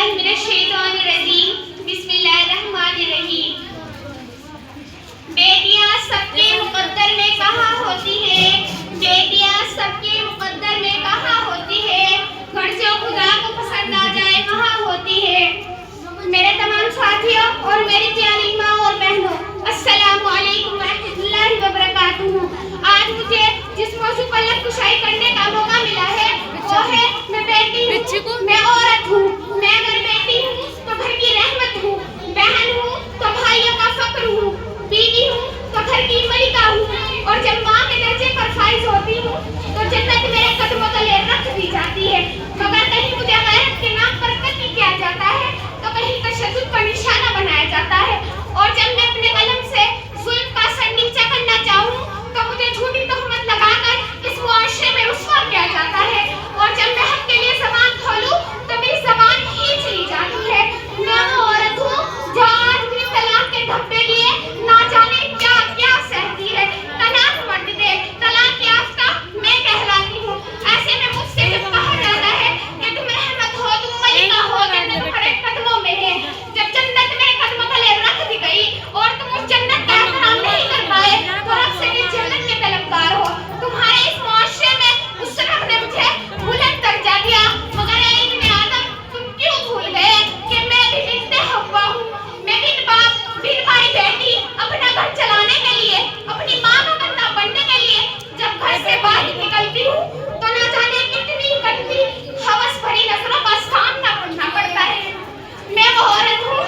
बिस्मिल्लाहिर्रहमानिर्रहीम। बिस्मिल्लाहिर्रहमानिर्रहीम। बेटियां सबके मुकद्दर में कहाँ होती है? बेटियां सबके मुकद्दर में कहाँ होती है? घर जो खुदा को पसंद आ जाए कहाँ होती है? मेरे तमाम साथियों और मेरी प्यारी माँ और बहनों, अस्सलामु अलैकुम रहमतुल्लाहि व बरकातुहू। आज मुझे जिस मौजू पर लफ्ज़-कुशाई करने का मौका मिला है वो है मैं बेटी हूँ, मैं औरत हूँ। मैं अगर बेटी हूँ तो घर की रहमत हूँ, बहन हूँ तो भाइयों का फक्र हूँ, बीवी हूँ तो घर की मलिका हूँ, और जब माँ के दर्जे पर फाइज होती हूँ तो जन्नत मेरे कदमों तले रख दी जाती है। मगर कहीं मुझे गैरत के नाम पर कत्ल किया जाता है तो कहीं तशद्दुद का निशाना बनाया जाता है, और जब मैं अपने कलम से जुल्म का सर नीचा करना चाहूँ तो मुझे झूठी तहमत लगाकर इस मुआशरे में रुस्वा किया जाता है, और जब मैं हक के लिए ज़बान खोलूं तो मेरी ज़बान खींच ली जाती है। मैं वो औरत हूँ जो आज भी तलाक के धब्बे लिए ना जाने क्या क्या सहती है। तलाक मर्द दे, तलाक याफ्ता मैं कहलाती हूँ। ऐसे में मुझसे जब कहा जाता है कि तुम रहमत हो, तुम मलिका हो, जन्नत तुम्हारे कदमों में है, जब जन्नत मेरे कदमों तले रख दी गई और तुम उस जन्नत का एहतराम नहीं कर पाए तो रब से भी जन्नत के तलबगार हो। तुम्हारे इस मुआशरे में उस रब ने मुझे बुलंद दर्जा दिया, मगर ऐ इब्ने आदम तुम क्यों भूल गए कि मैं भी बिन्ते हव्वा हूँ। मैं बिन बाप बिन भाई बेटी अपना घर चलाने के लिए, अपनी माँ का बंदा बनने के लिए जब घर से बाहर निकलती हूँ तो ना जाने कितनी गंदी हवस भरी नजरों का सामना करना पड़ता है। मैं वो औरत हूँ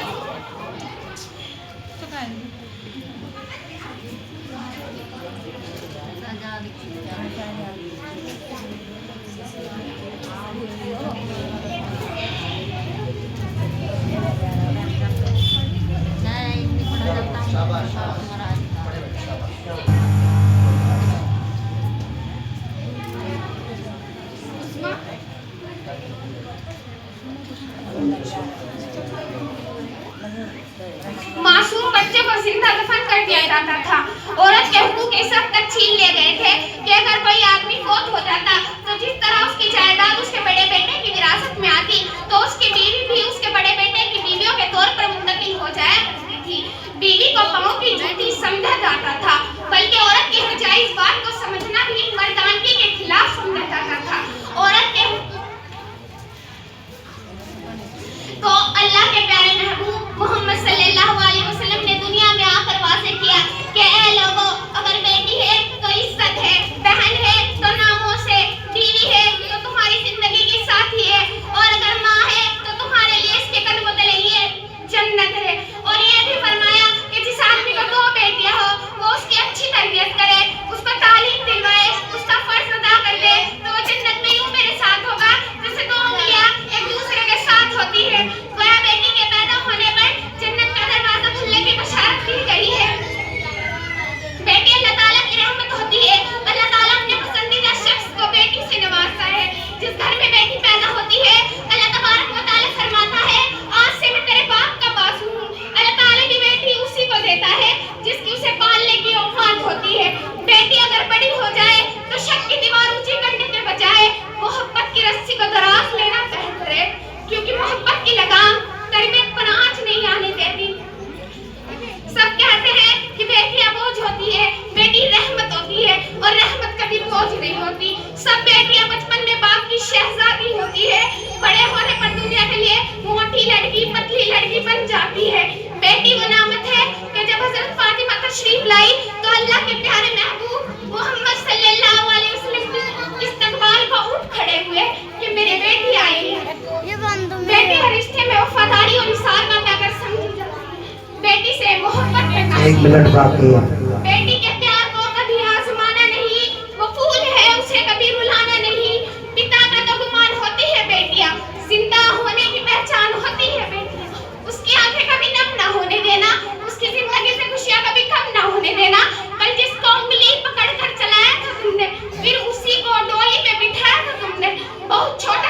मासूम बच्चे को जिंदा दफन कर दिया जाता था। औरत के हुकूक इस हद तक छीन लिए गए थे कि अगर कोई आदमी फौत हो जाता तो जिस तरह उसकी जायदाद उसके बड़े बेटे की विरासत में आती तो उसकी बीवी भी उसके बड़े बेटे की बीवियों के तौर पर मुंतकिल हो जाया करती थी। बीवी को पाँव की जूती समझा जाता था, बल्कि औरत की नाजायज बात को समझना भी मर्दानगी के खिलाफ समझा जाता था। औरत के तो अल्लाह के प्यारे महबूब मोहम्मद सल्लल्लाहु अलैहि वसल्लम ने दुनिया में आकर वाज़ेह किया कि ऐ लोगों, अगर बेटी है तो इज्जत है, बहन है तो नामोस है, बीवी है तो तुम्हारी जिंदगी की साथी है, और अगर माँ है तो तुम्हारे लिए इसके कदमों तले ये जन्नत है। और ये भी फरमाया कि जिस आदमी को 2 बेटियां हो वो उसकी अच्छी तरबियत करे, उसको तालीम दिलवाए, उसका फर्ज अदा कर दे तो वो जन्नत में यूं मेरे साथ होगा जैसे 2 उंगलियां एक दूसरे के साथ होती है। गोया बेटी के पैदा होने पर जन्नत का दरवाजा खुलने की बशारत दी गई है। बेटी अल्लाह ताला की रहमत होती है। अल्लाह ताला अपने पसंदीदा शख्स को बेटी से नवाजता है। जिस घर में बेटी पैदा होती है अल्लाह तबारक व तआला फरमाता है, आज से मैं तेरे बाप का बासु हूँ। अल्लाह ताला की बेटी उसी को देता है जिसकी उसे पालने की औकात होती है। बेटी अगर बड़ी हो जाए तो शक की दीवार ऊंची करने के बजाय मोहब्बत की रस्सी को दराज लेना बेहतर है, क्योंकि मोहब्बत की लगाम तरबियत पर आँच नहीं आने देती। सब कहते हैं कि बेटियां बोझ होती है, बेटी रहमत होती है, और रहमत कभी बोझ नहीं होती। सब बेटियां बचपन में बाप की शहजादी होती है, बड़े होने पर दुनिया के लिए मोटी लड़की पतली लड़की बन जाती है। बेटी वो नामत है कि जब हजरत फातिमा तशरीफ लाई तो अल्लाह के प्यारे महबूब मोहम्मद सल्लल्लाहु अलैहि वसल्लम इस्तकबाल को उठ खड़े हुए कि मेरी बेटी आई है। बेटी हर रिश्ते में वफादारी और इसार का प्यार समझी जाती है। बेटी से मोहब्बत करना 1 मिनट बाकी है। बेटी के प्यार को कभी आजमाना नहीं, वो फूल है उसे कभी रुलाना नहीं। पिता का तो गुमान होती है बेटियां, जिंदा होने की पहचान होती है बेटियां। उसकी आंखें कभी नम ना होने देना, उसकी जिंदगी से खुशियां कभी कम ना होने देना। कल जिसको उंगली पकड़ कर चलाया था तुमने, फिर उसी को डोली पे बिठाया था तुमने। बहुत छोटा